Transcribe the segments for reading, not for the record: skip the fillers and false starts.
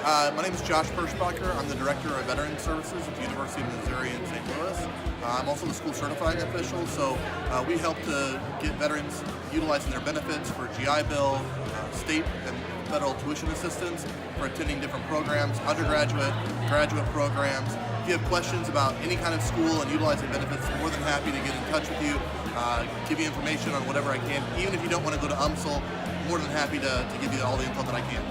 Hi, my name is Josh Perschbacher. I'm the Director of Veteran Services at the University of Missouri in St. Louis. I'm also the school certifying official, so we help to get veterans utilizing their benefits for GI Bill, state and federal tuition assistance, for attending different programs, undergraduate, graduate programs. If you have questions about any kind of school and utilizing benefits, I'm more than happy to get in touch with you, give you information on whatever I can. Even if you don't want to go to UMSL, I'm more than happy to give you all the info that I can.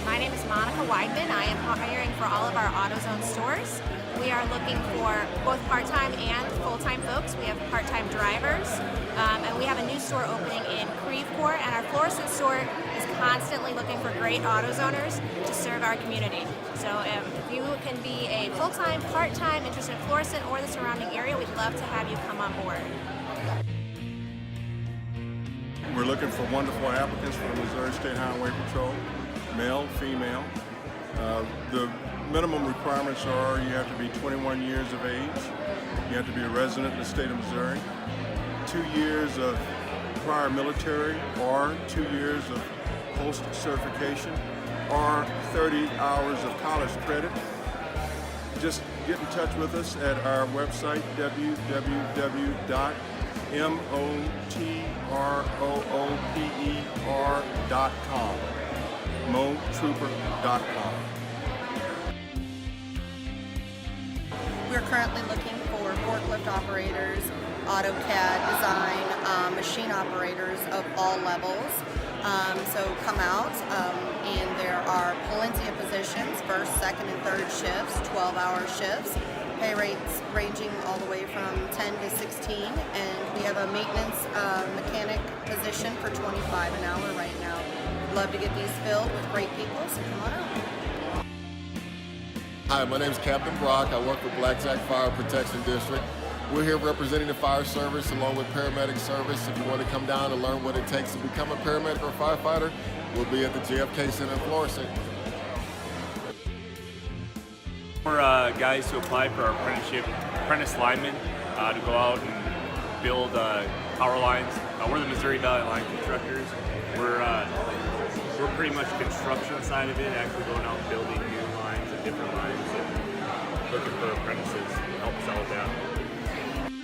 My name is Monica Weidman. I am hiring for all of our AutoZone stores. We are looking for both part-time and full-time folks. We have part-time drivers, and we have a new store opening in Creveport, and our Florissant store is constantly looking for great AutoZoners to serve our community. So if you can be a full-time, part-time, interested in Florissant or the surrounding area, we'd love to have you come on board. We're looking for wonderful applicants for the Missouri State Highway Patrol, male, female. The minimum requirements are you have to be 21 years of age, you have to be a resident of the state of Missouri, 2 years of prior military or 2 years of post certification or 30 hours of college credit. Just get in touch with us at our website, www.motrooper.com. motrooper.com. We're currently looking for forklift operators, AutoCAD design, machine operators of all levels. So come out, and there are plenty of positions, first, second, and third shifts, 12-hour shifts. Pay rates ranging all the way from 10 to 16, and we have a maintenance mechanic position for $25 an hour right now. Love to get these filled with great people, so come on out. Hi, my name is Captain Brock. I work for Black Jack Fire Protection District. We're here representing the fire service along with paramedic service. If you want to come down and learn what it takes to become a paramedic or a firefighter, we'll be at the JFK Center in Florissant. We're guys who applied for our apprentice linemen to go out and build power lines. We're the Missouri Valley Line Constructors. We're pretty much construction side of it, actually going out and building new lines and different lines and looking for apprentices to help us out with that.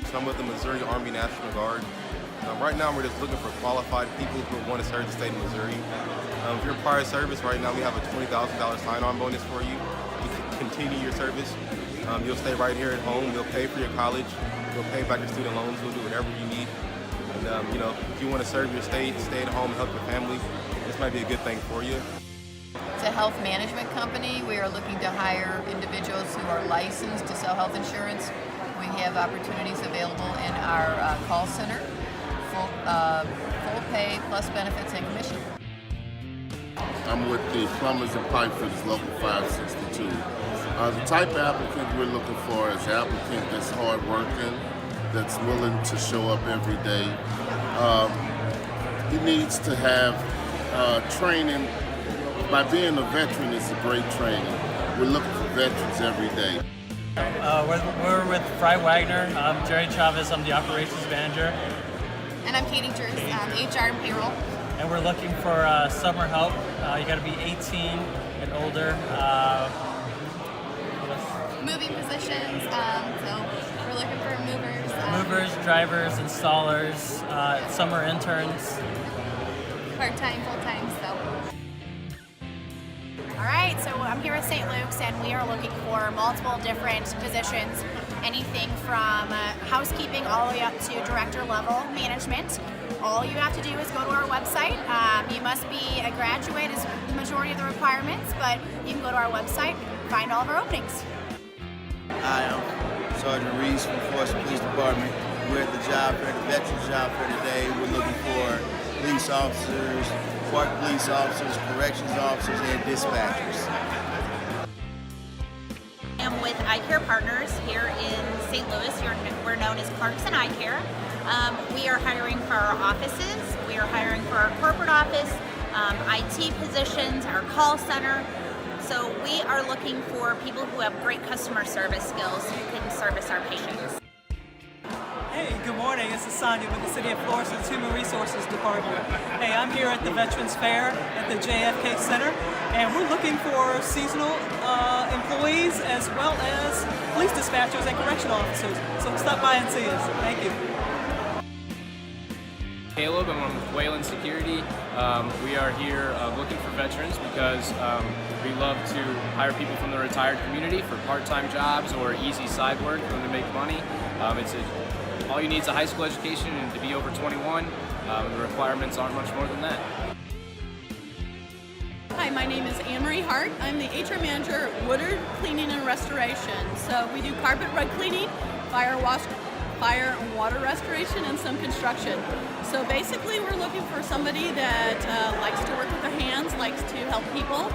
So I'm with the Missouri Army National Guard. Right now we're just looking for qualified people who want to serve the state of Missouri. If you're prior service, right now we have a $20,000 sign-on bonus for you. You can continue your service. You'll stay right here at home. We'll pay for your college. We'll pay back your student loans. We'll do whatever you need. And if you want to serve your state, stay at home and help your family, this might be a good thing for you. It's a health management company. We are looking to hire individuals who are licensed to sell health insurance. We have opportunities available in our call center, full pay plus benefits and commission. I'm with the Plumbers and Pipefitters, Local 562. The type of applicant we're looking for is an applicant that's hardworking, that's willing to show up every day. He needs to have training. By being a veteran, it's a great training. We're looking for veterans every day. We're with Fry-Wagner. I'm Jerry Chavez. I'm the operations manager. And I'm Katie Drews, HR and payroll. And we're looking for summer help. You got to be 18 and older. Moving positions. So we're looking for movers. Movers, drivers, installers, summer interns. Part-time, full-time, so. All right, so I'm here at St. Luke's, and we are looking for multiple different positions, anything from housekeeping all the way up to director level management. All you have to do is go to our website. You must be a graduate is the majority of the requirements, but you can go to our website and find all of our openings. Hi, I'm Sergeant Reese from Florissant Police Department. We're at the job fair, the Veterans Job Fair today. We're looking for police officers, park police officers, corrections officers, and dispatchers. I'm with Eyecare Partners here in St. Louis. We're known as Clarkson Eyecare. We are hiring for our offices. We are hiring for our corporate office, IT positions, our call center. So we are looking for people who have great customer service skills who can service our patients. Hey, good morning. This is Sonia with the City of Florissant's Human Resources Department. Hey, I'm here at the Veterans Fair at the JFK Center, and we're looking for seasonal employees as well as police dispatchers and correctional officers. So stop by and see us. Thank you. Caleb, I'm with Whelan Security. We are here looking for veterans because we love to hire people from the retired community for part-time jobs or easy side work for them to make money. All you need is a high school education and to be over 21. The requirements aren't much more than that. Hi, my name is Anne-Marie Hart. I'm the HR manager at Woodard Cleaning and Restoration. So we do carpet rug cleaning, fire and water restoration, and some construction. So basically we're looking for somebody that likes to work with their hands, likes to help people.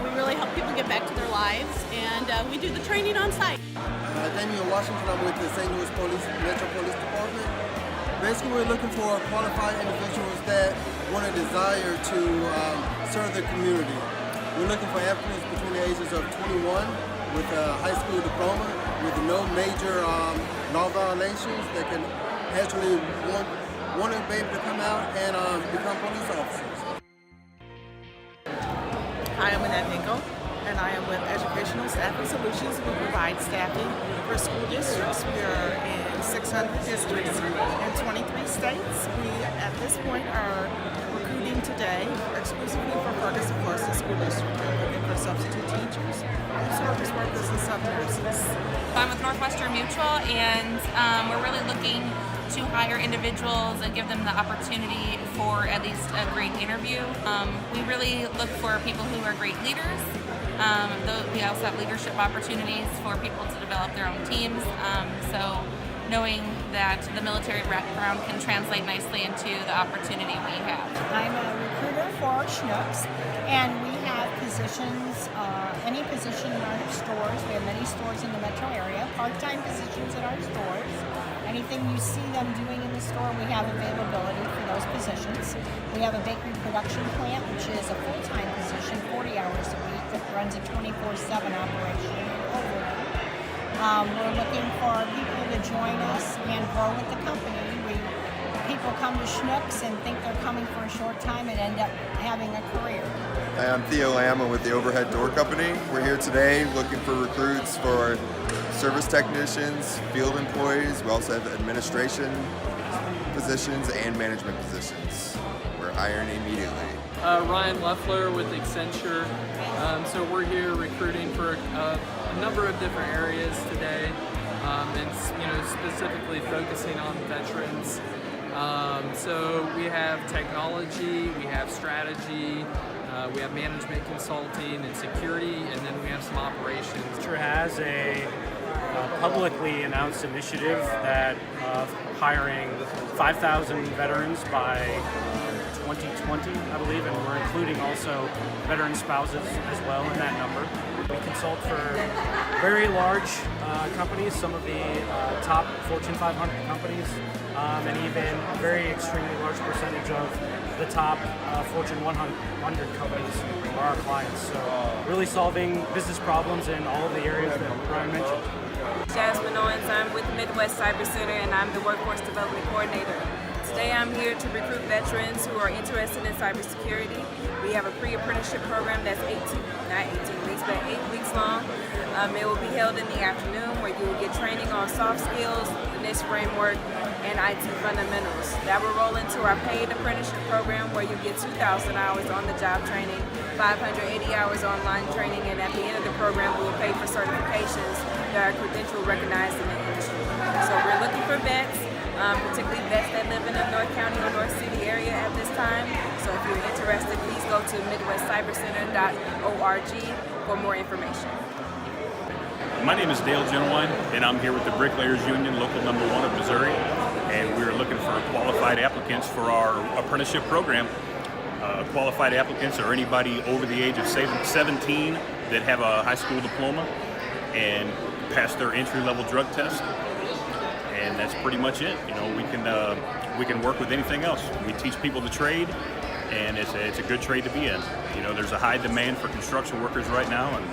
We really help people get back to their lives, and we do the training on site. Daniel Washington, I'm with the St. Louis Metro Police Department. Basically we're looking for qualified individuals that want a desire to serve the community. We're looking for applicants between the ages of 21 with a high school diploma with no major law violations that can actually want to be able to come out and become police officers. Hi, I'm Annette Hinkle, and I am with Educational Staffing Solutions. We provide staffing for school districts. We are in 600 districts in 23 states. We, at this point, are recruiting today exclusively for Ferguson Florissant School District. We're looking for substitute teachers, service workers, and sub-nurses. I'm with Northwestern Mutual, and we're really looking to hire individuals and give them the opportunity for at least a great interview. We really look for people who are great leaders. We also have leadership opportunities for people to develop their own teams. So knowing that the military background can translate nicely into the opportunity we have. I'm a recruiter for Schnucks, and we have positions, any position in our stores. We have many stores in the metro area, part-time positions in our stores. Anything you see them doing in the store, we have availability for those positions. We have a bakery production plant, which is a full-time position, 40 hours a week, that runs a 24/7 operation overnight. We're looking for people to join us and grow with the company. People come to Schnucks and think they're coming for a short time and end up having a career. Hi, I'm Theo Lamb. I'm with the Overhead Door Company. We're here today looking for recruits for service technicians, field employees. We also have administration positions and management positions. We're hiring immediately. Ryan Leffler with Accenture. So we're here recruiting for a number of different areas today, and specifically focusing on veterans. So we have technology, we have strategy, we have management consulting and security, and then we have some operations. Accenture has a publicly announced initiative that hiring 5,000 veterans by 2020, I believe, and we're including also veteran spouses as well in that number. We consult for very large companies, some of the top Fortune 500 companies, and even a very extremely large percentage of the top Fortune 100 companies are our clients. So really solving business problems in all of the areas that Brian mentioned. Jasmine Owens, I'm with Midwest Cyber Center, and I'm the Workforce Development Coordinator. Today I'm here to recruit veterans who are interested in cybersecurity. We have a pre-apprenticeship program that's 8 weeks long. It will be held in the afternoon, where you will get training on soft skills, the NIST framework, and IT fundamentals. That will roll into our paid apprenticeship program, where you get 2,000 hours on the job training, 580 hours online training, and at the end of the program we will pay for certifications that are credential recognized in the industry. So we're looking for vets, particularly vets that live in the North County or North City area at this time. So if you're interested, please go to MidwestCyberCenter.org for more information. My name is Dale Genowine, and I'm here with the Bricklayers Union, local number 1 of Missouri, and we're looking for qualified applicants for our apprenticeship program. Qualified applicants are anybody over the age of 17 that have a high school diploma and pass their entry-level drug test, and that's pretty much it. You know, we can work with anything else. We teach people the trade, and it's a good trade to be in. You know, there's a high demand for construction workers right now, and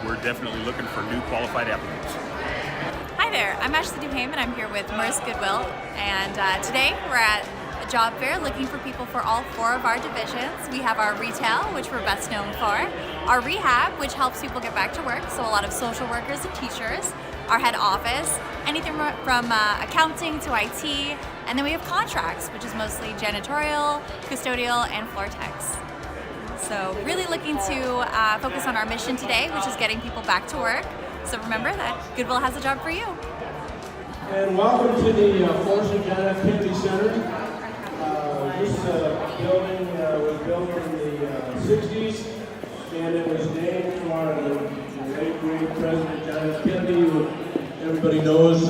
we're definitely looking for new qualified applicants. Hi there, I'm Ashley Duhame and I'm here with Goodwill, and today we're at a job fair looking for people for all 4 of our divisions. We have our retail, which we're best known for, our rehab, which helps people get back to work, so a lot of social workers and teachers, our head office, anything from accounting to IT, and then we have contracts, which is mostly janitorial, custodial, and floor techs. So really looking to focus on our mission today, which is getting people back to work. So remember that Goodwill has a job for you. And welcome to the Florissant John F. Kennedy Center. This building was built in the 60s, and it was named for the late great President John F. Kennedy, who everybody knows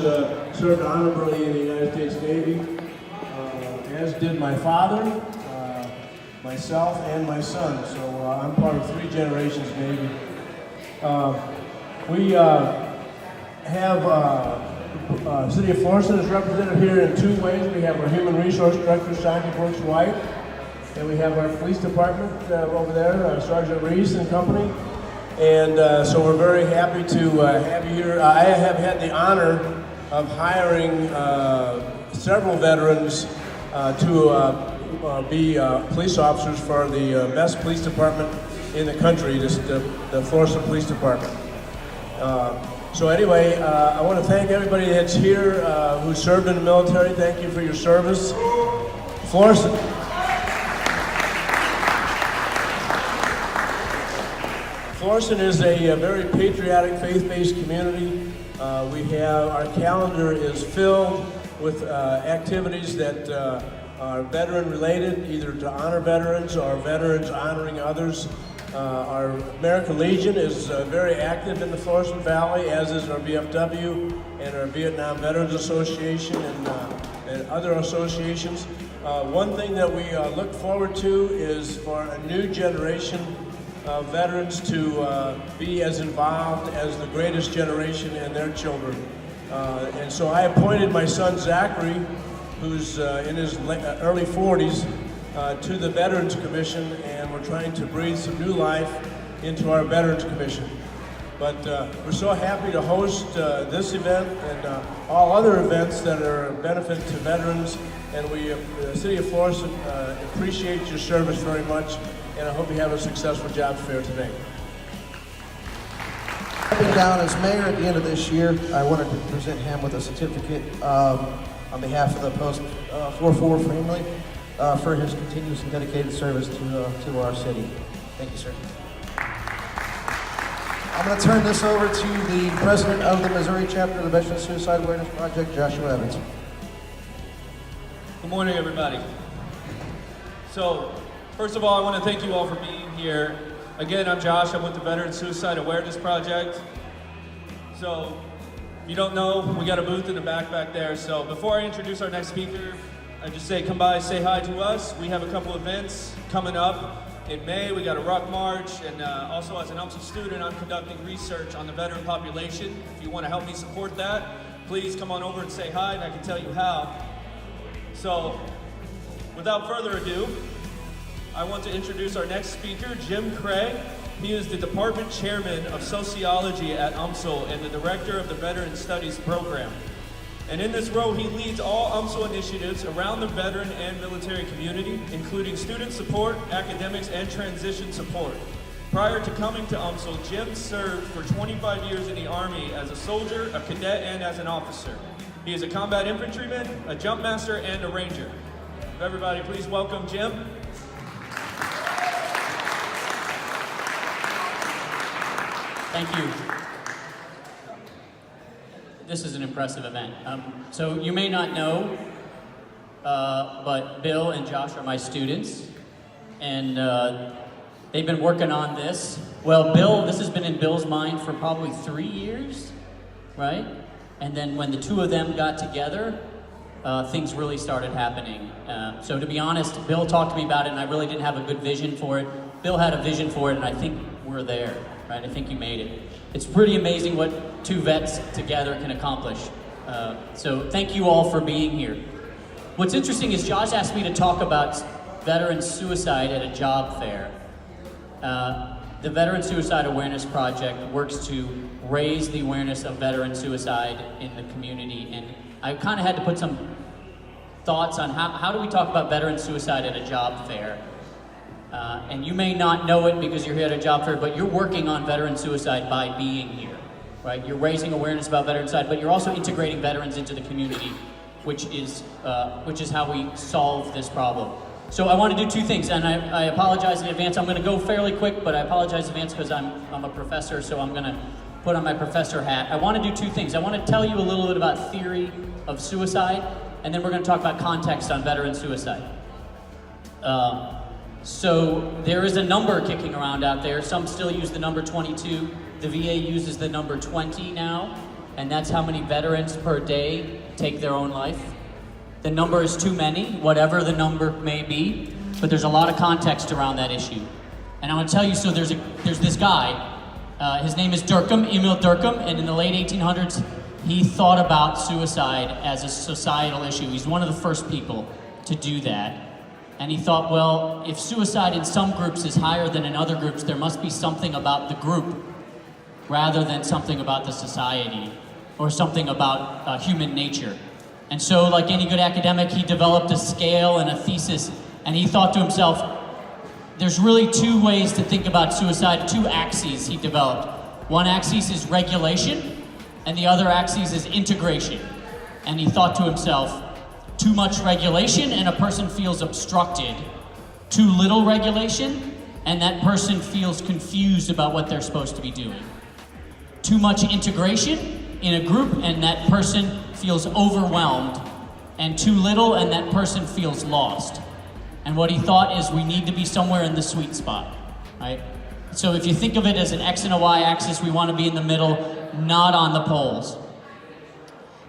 served honorably in the United States Navy, as did my father, myself, and my son. So I'm part of 3 generations Navy. We have City of Florissant is represented here in 2 ways. We have our Human Resource Director, Sandra Brooks-White, and we have our Police Department over there, Sergeant Reese and company. And so we're very happy to have you here. I have had the honor of hiring several veterans to be police officers for the best police department in the country, the Florissant Police Department. So anyway, I want to thank everybody that's here who served in the military. Thank you for your service. Florissant. Florissant is a very patriotic, faith-based community. Our calendar is filled with activities that are veteran-related, either to honor veterans or veterans honoring others. Our American Legion is very active in the Florissant Valley, as is our VFW and our Vietnam Veterans Association and other associations. One thing that we look forward to is for a new generation of veterans to be as involved as the greatest generation and their children. And so I appointed my son Zachary, who's in his early 40s, to the Veterans Commission, and we're trying to breathe some new life into our Veterans Commission. But we're so happy to host this event and all other events that are a benefit to veterans, and we, the City of Florissant, appreciate your service very much, and I hope you have a successful jobs fair today. Stepping down as mayor at the end of this year, I wanted to present him with a certificate on behalf of the Post 44 family. For his continuous and dedicated service to our city. Thank you, sir. I'm going to turn this over to the president of the Missouri chapter of the Veterans Suicide Awareness Project, Joshua Evans. Good morning, everybody. So, first of all, I want to thank you all for being here. Again, I'm Josh. I'm with the Veterans Suicide Awareness Project. So, if you don't know, we got a booth in the back there. So, before I introduce our next speaker, I just say come by, say hi to us. We have a couple events coming up in May. We got a Ruck March, and also as an UMSL student, I'm conducting research on the veteran population. If you want to help me support that, please come on over and say hi, and I can tell you how. So, without further ado, I want to introduce our next speaker, Jim Craige. He is the Department Chairman of Sociology at UMSL and the Director of the Veteran Studies Program. And in this role, he leads all UMSL initiatives around the veteran and military community, including student support, academics, and transition support. Prior to coming to UMSL, Jim served for 25 years in the Army as a soldier, a cadet, and as an officer. He is a combat infantryman, a jump master, and a ranger. Everybody, please welcome Jim. Thank you. This is an impressive event. So you may not know, but Bill and Josh are my students, and they've been working on this. Well, Bill, this has been in Bill's mind for probably 3 years, right? And then when the 2 of them got together, things really started happening. So to be honest, Bill talked to me about it, and I really didn't have a good vision for it. Bill had a vision for it, and I think we're there, right? I think you made it. It's pretty amazing what 2 vets together can accomplish. So thank you all for being here. What's interesting is Josh asked me to talk about veteran suicide at a job fair. the Veteran Suicide Awareness Project works to raise the awareness of veteran suicide in the community, and I kind of had to put some thoughts on how do we talk about veteran suicide at a job fair. And you may not know it because you're here at a job fair, but you're working on veteran suicide by being here, right? You're raising awareness about veteran suicide, but you're also integrating veterans into the community, which is how we solve this problem. So I want to do two things, and I apologize in advance. I'm going to go fairly quick, but I apologize in advance because I'm a professor, so I'm going to put on my professor hat. I want to do two things. I want to tell you a little bit about theory of suicide, and then we're going to talk about context on veteran suicide. So there is a number kicking around out there. Some still use the number 22. The VA uses the number 20 now, and that's how many veterans per day take their own life. The number is too many, whatever the number may be, but there's a lot of context around that issue. And I want to tell you, so there's this guy, his name is Durkheim, Emil Durkheim, and in the late 1800s, he thought about suicide as a societal issue. He's one of the first people to do that. And he thought, well, if suicide in some groups is higher than in other groups, there must be something about the group rather than something about the society or something about human nature. And so, like any good academic, he developed a scale and a thesis, and he thought to himself, there's really two ways to think about suicide, two axes he developed. One axis is regulation, and the other axis is integration. And he thought to himself, too much regulation and a person feels obstructed. Too little regulation and that person feels confused about what they're supposed to be doing. Too much integration in a group and that person feels overwhelmed. And too little and that person feels lost. And what he thought is we need to be somewhere in the sweet spot, right? So if you think of it as an X and a Y axis, we want to be in the middle, not on the poles.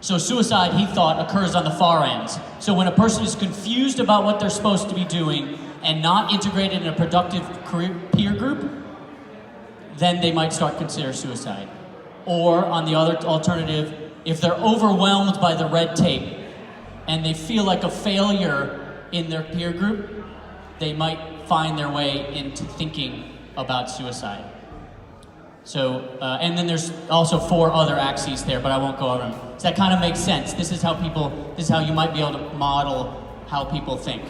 So suicide, he thought, occurs on the far ends. So when a person is confused about what they're supposed to be doing and not integrated in a productive peer group, then they might start to consider suicide. Or on the other alternative, if they're overwhelmed by the red tape and they feel like a failure in their peer group, they might find their way into thinking about suicide. So, and then there's also 4 other axes there, but I won't go over them. So that kind of makes sense. This is how you might be able to model how people think.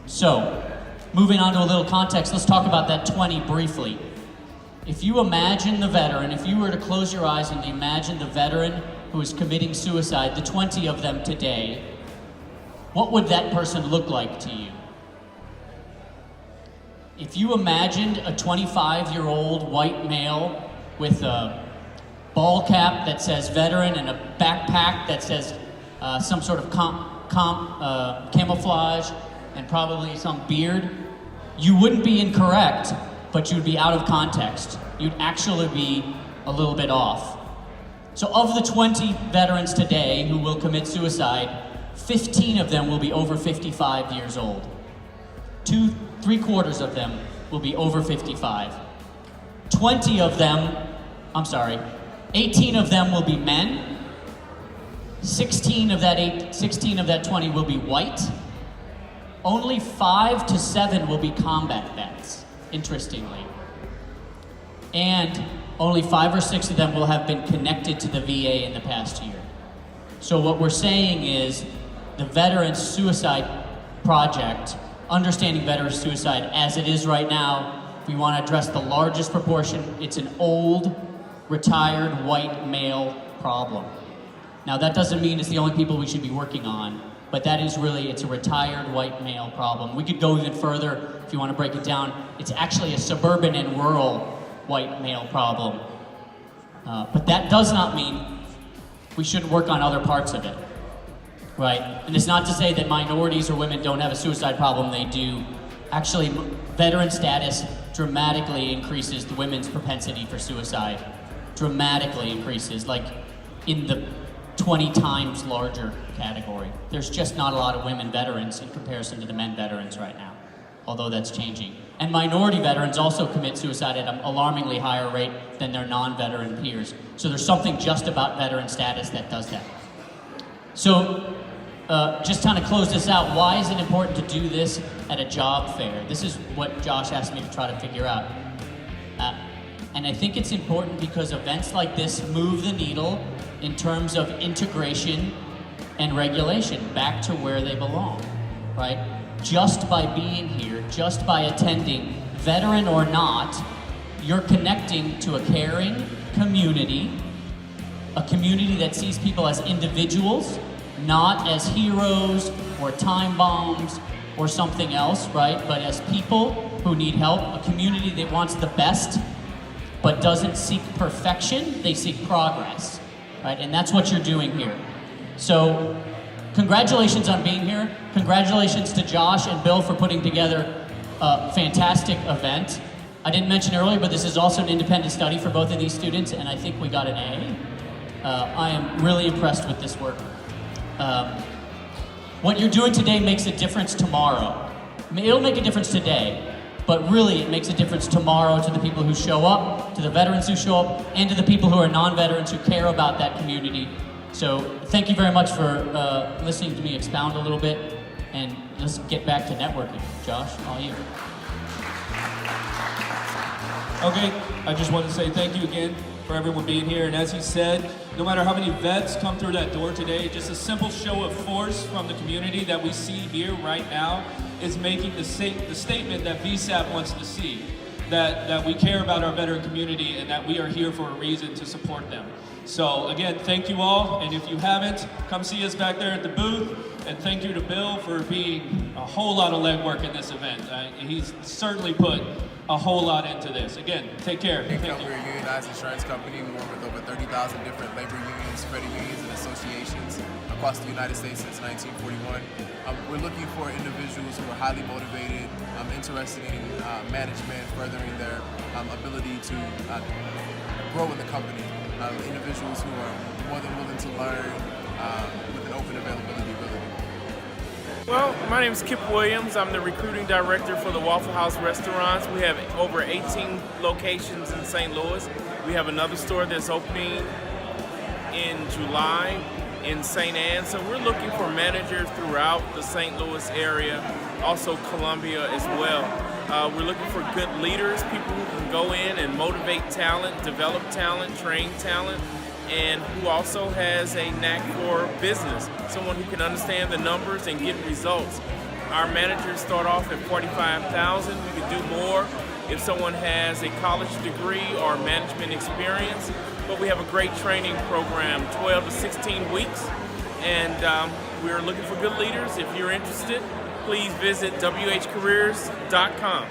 So, moving on to a little context, let's talk about that 20 briefly. If you imagine the veteran, if you were to close your eyes and imagine the veteran who is committing suicide, the 20 of them today, what would that person look like to you? If you imagined a 25-year-old white male with a ball cap that says veteran and a backpack that says some sort of camouflage and probably some beard, you wouldn't be incorrect, but you'd be out of context. You'd actually be a little bit off. So of the 20 veterans today who will commit suicide, 15 of them will be over 55 years old. 3/4 of them will be over 55. 18 of them will be men. 16 of that 20 will be white. Only 5 to 7 will be combat vets, interestingly. And only 5 or 6 of them will have been connected to the VA in the past year. So what we're saying is the Veterans Suicide Project, understanding veteran suicide as it is right now, we want to address the largest proportion. It's an old, retired, white male problem. Now that doesn't mean it's the only people we should be working on, but that is really, it's a retired white male problem. We could go even further if you want to break it down. It's actually a suburban and rural white male problem. But that does not mean we shouldn't work on other parts of it. Right, and it's not to say that minorities or women don't have a suicide problem, they do. Actually, veteran status dramatically increases the women's propensity for suicide. Dramatically increases, like in the 20 times larger category. There's just not a lot of women veterans in comparison to the men veterans right now, although that's changing. And minority veterans also commit suicide at an alarmingly higher rate than their non-veteran peers. So there's something just about veteran status that does that. So, just kind of close this out, why is it important to do this at a job fair? This is what Josh asked me to try to figure out. And I think it's important because events like this move the needle in terms of integration and regulation back to where they belong, right? Just by being here, just by attending, veteran or not, you're connecting to a caring community, a community that sees people as individuals, not as heroes or time bombs or something else, right? But as people who need help, a community that wants the best but doesn't seek perfection, they seek progress, right? And that's what you're doing here. So congratulations on being here. Congratulations to Josh and Bill for putting together a fantastic event. I didn't mention earlier, but this is also an independent study for both of these students, and I think we got an A. I am really impressed with this work. What you're doing today makes a difference tomorrow. It'll make a difference today, but really it makes a difference tomorrow to the people who show up, to the veterans who show up, and to the people who are non-veterans who care about that community. So thank you very much for listening to me expound a little bit, and let's get back to networking. Josh, all you. Okay, I just want to say thank you again for everyone being here. And as he said, no matter how many vets come through that door today, just a simple show of force from the community that we see here right now is making the statement that VSAP wants to see, that we care about our veteran community and that we are here for a reason to support them. So again, thank you all, and if you haven't, come see us back there at the booth, and thank you to Bill for being a whole lot of legwork in this event. He's certainly put a whole lot into this. Again, take care. Thank you. We're a unionized insurance company. We work with over 30,000 different labor unions, credit unions, and associations across the United States since 1941. We're looking for individuals who are highly motivated, interested in management, furthering their ability to grow in the company. Individuals who are more than willing to learn with an open availability ability. Well, my name is Kip Williams. I'm the recruiting director for the Waffle House restaurants. We have over 18 locations in St. Louis. We have another store that's opening in July in St. Anne. So we're looking for managers throughout the St. Louis area, also Columbia as well. We're looking for good leaders, people who can go in and motivate talent, develop talent, train talent, and who also has a knack for business, someone who can understand the numbers and get results. Our managers start off at $45,000. We can do more if someone has a college degree or management experience, but we have a great training program, 12 to 16 weeks, and we're looking for good leaders. If you're interested, please visit whcareers.com.